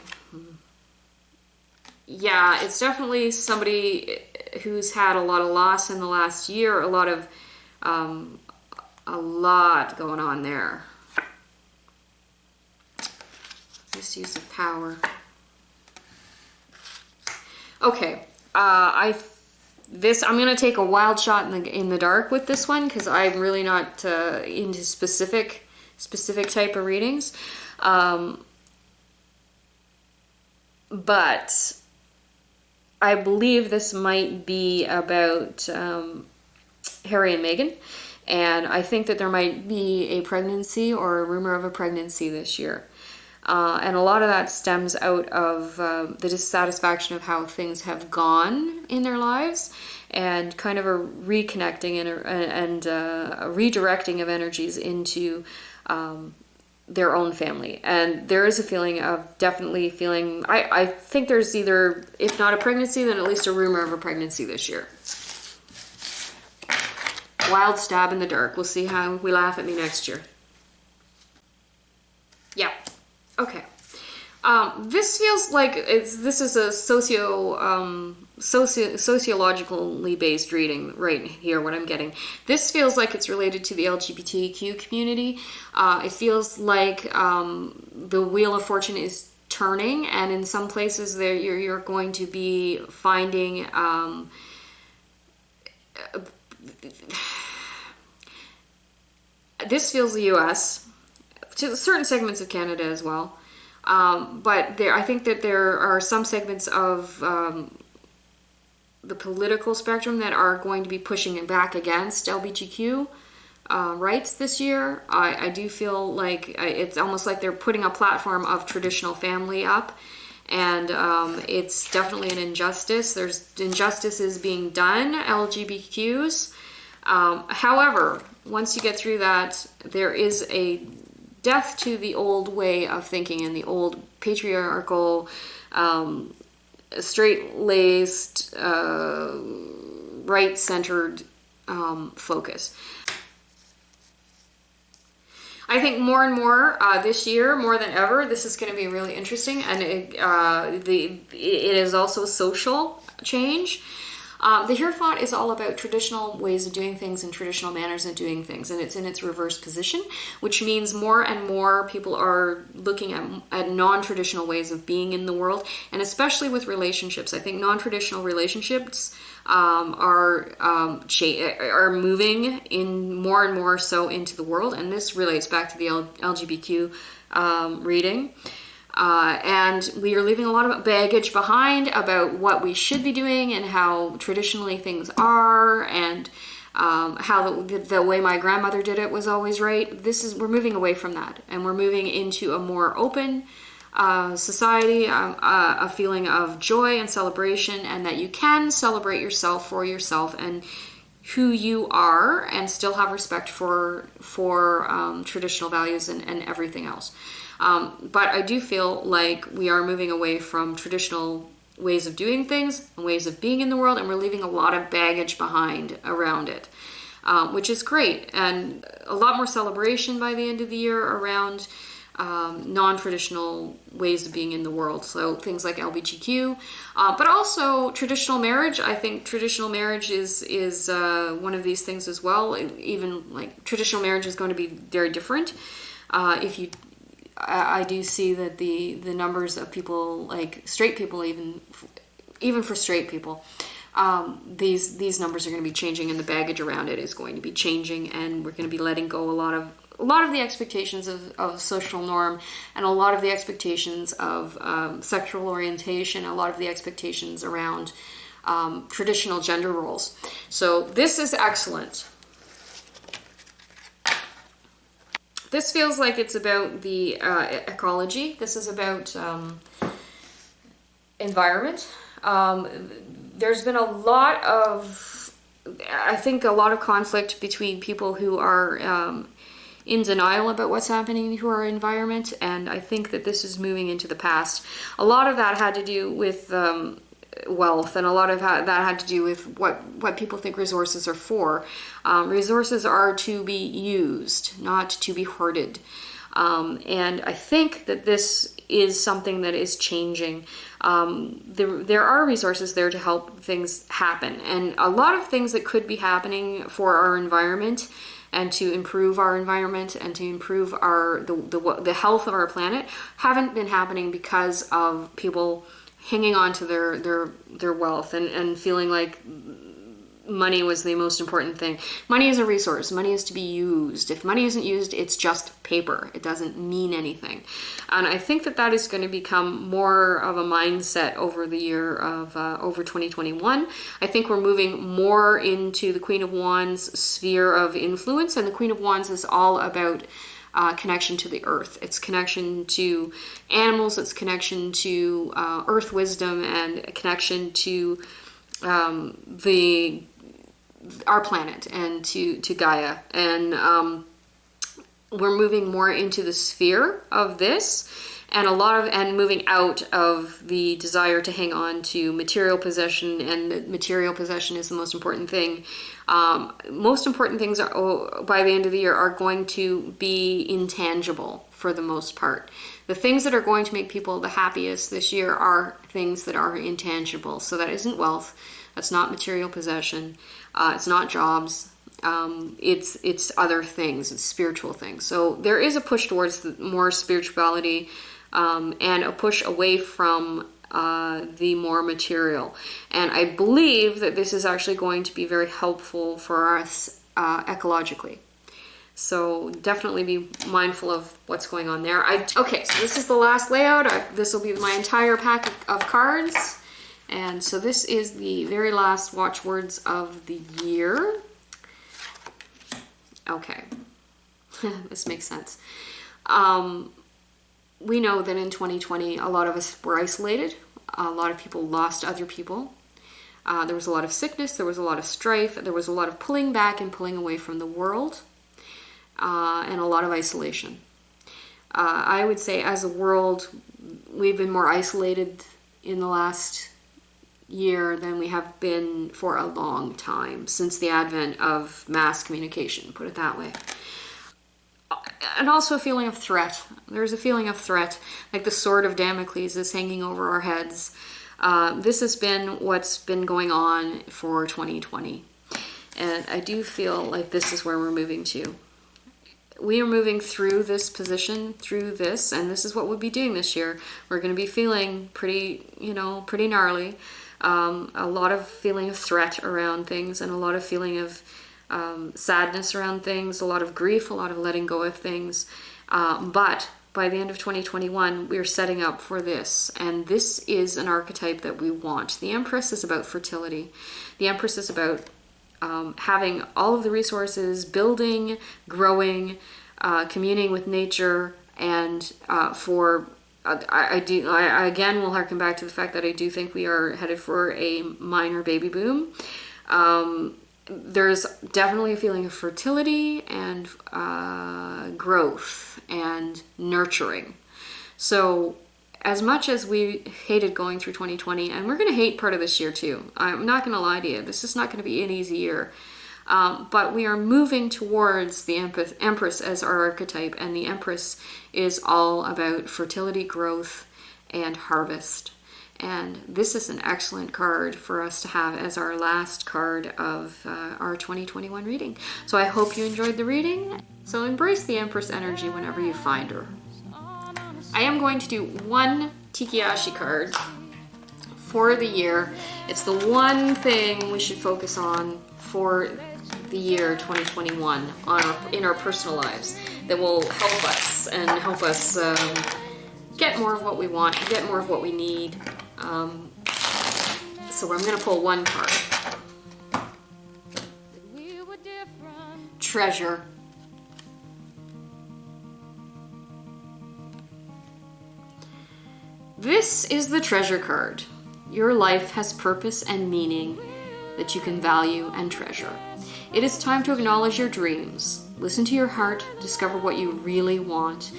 Yeah, it's definitely somebody who's had a lot of loss in the last year, a lot going on there. Misuse of power. Okay, I'm going to take a wild shot in the dark with this one, because I'm really not into specific type of readings. But I believe this might be about Harry and Meghan, and I think that there might be a pregnancy or a rumor of a pregnancy this year. And a lot of that stems out of the dissatisfaction of how things have gone in their lives, and kind of a reconnecting and a redirecting of energies into their own family. And there is a feeling of definitely feeling... I think there's either, if not a pregnancy, then at least a rumor of a pregnancy this year. Wild stab in the dark. We'll see how we laugh at me next year. Yeah. Okay. This feels like this is a sociologically based reading right here, what I'm getting. This feels like it's related to the LGBTQ community. It feels like the Wheel of Fortune is turning, and in some places there you're going to be finding this feels the US, to certain segments of Canada as well. But I think that there are some segments of the political spectrum that are going to be pushing back against LGBTQ rights this year. I do feel like it's almost like they're putting a platform of traditional family up, and it's definitely an injustice. There's injustices being done, LGBTQs. However, once you get through that, there is a death to the old way of thinking and the old patriarchal, straight-laced, right-centered focus. I think more and more this year, more than ever, this is going to be really interesting, and it is also social change. The Hierophant is all about traditional ways of doing things and traditional manners of doing things, and it's in its reverse position, which means more and more people are looking at non-traditional ways of being in the world, and especially with relationships. I think non-traditional relationships are moving in more and more so into the world, and this relates back to the LGBTQ reading. And we are leaving a lot of baggage behind about what we should be doing and how traditionally things are, and how the way my grandmother did it was always right. We're moving away from that, and we're moving into a more open society, a feeling of joy and celebration, and that you can celebrate yourself for yourself and who you are, and still have respect for traditional values and everything else. But I do feel like we are moving away from traditional ways of doing things and ways of being in the world, and we're leaving a lot of baggage behind around it, which is great. And a lot more celebration by the end of the year around non-traditional ways of being in the world. So things like LGBTQ, but also traditional marriage. I think traditional marriage is one of these things as well. Even like traditional marriage is going to be very different. I do see that the numbers of people, like straight people, even for straight people, these numbers are going to be changing, and the baggage around it is going to be changing, and we're going to be letting go a lot of the expectations of social norm, and a lot of the expectations of sexual orientation, a lot of the expectations around traditional gender roles. So this is excellent. This feels like it's about the ecology. This is about environment. There's been a lot of conflict between people who are in denial about what's happening to our environment, and I think that this is moving into the past. A lot of that had to do with wealth, and a lot of that had to do with what people think resources are for. Resources are to be used, not to be hoarded. And I think that this is something that is changing. There are resources there to help things happen, and a lot of things that could be happening for our environment and to improve our environment and to improve the health of our planet haven't been happening because of people hanging on to their wealth and feeling like money was the most important thing. Money is a resource. Money is to be used. If money isn't used, it's just paper. It doesn't mean anything. And I think that is going to become more of a mindset over the year of over 2021. I think we're moving more into the Queen of Wands sphere of influence, and the Queen of Wands is all about connection to the earth. It's connection to animals. It's connection to earth wisdom, and a connection to our planet and to Gaia. And we're moving more into the sphere of this, and moving out of the desire to hang on to material possession, and the material possession is the most important thing. Most important things by the end of the year are going to be intangible for the most part. The things that are going to make people the happiest this year are things that are intangible. So that isn't wealth. That's not material possession. It's not jobs. It's other things. It's spiritual things. So there is a push towards more spirituality, and a push away from the more material. And I believe that this is actually going to be very helpful for us ecologically. So definitely be mindful of what's going on there. Okay, so this is the last layout. This will be my entire pack of cards. And so this is the very last watchwords of the year. Okay, this makes sense. We know that in 2020, a lot of us were isolated. A lot of people lost other people. There was a lot of sickness, there was a lot of strife, there was a lot of pulling back and pulling away from the world, and a lot of isolation. I would say as a world, we've been more isolated in the last year than we have been for a long time, since the advent of mass communication, put it that way. And also a feeling of threat. There's a feeling of threat, like the sword of Damocles is hanging over our heads. This has been what's been going on for 2020. And I do feel like this is where we're moving to. We are moving through this position, through this, and this is what we'll be doing this year. We're going to be feeling pretty gnarly. A lot of feeling of threat around things, and a lot of feeling of sadness around things, a lot of grief, a lot of letting go of things. But by the end of 2021, we're setting up for this, and this is an archetype that we want. The Empress is about fertility. The Empress is about having all of the resources, building, growing, communing with nature, and I again will harken back to the fact that I do think we are headed for a minor baby boom. There's definitely a feeling of fertility and growth and nurturing. So as much as we hated going through 2020, and we're going to hate part of this year too, I'm not going to lie to you, this is not going to be an easy year. But we are moving towards the Empress as our archetype, and the Empress is all about fertility, growth, and harvest. And this is an excellent card for us to have as our last card of our 2021 reading. So I hope you enjoyed the reading. So embrace the Empress energy whenever you find her. I am going to do one Tikiashi card for the year. It's the one thing we should focus on for the year 2021 in our personal lives that will help us and help us get more of what we want, get more of what we need. So I'm going to pull one card. Treasure. This is the treasure card. Your life has purpose and meaning that you can value and treasure. It is time to acknowledge your dreams. Listen to your heart, discover what you really want.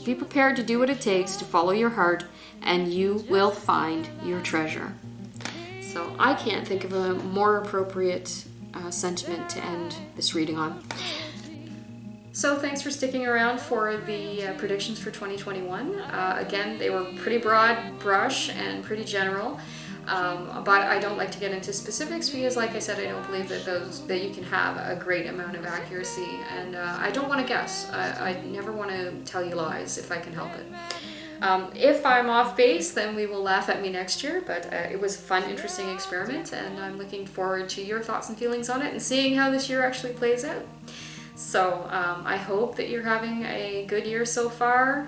Be prepared to do what it takes to follow your heart, and you will find your treasure. So I can't think of a more appropriate sentiment to end this reading on. So thanks for sticking around for the predictions for 2021. Again, they were pretty broad brush and pretty general, but I don't like to get into specifics because, like I said, I don't believe that you can have a great amount of accuracy, and I don't want to guess. I never want to tell you lies if I can help it. If I'm off base, then we will laugh at me next year, but it was a fun, interesting experiment, and I'm looking forward to your thoughts and feelings on it and seeing how this year actually plays out. So I hope that you're having a good year so far.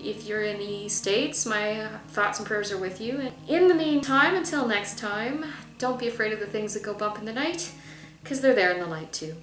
If you're in the States, my thoughts and prayers are with you. And in the meantime, until next time, don't be afraid of the things that go bump in the night, because they're there in the light too.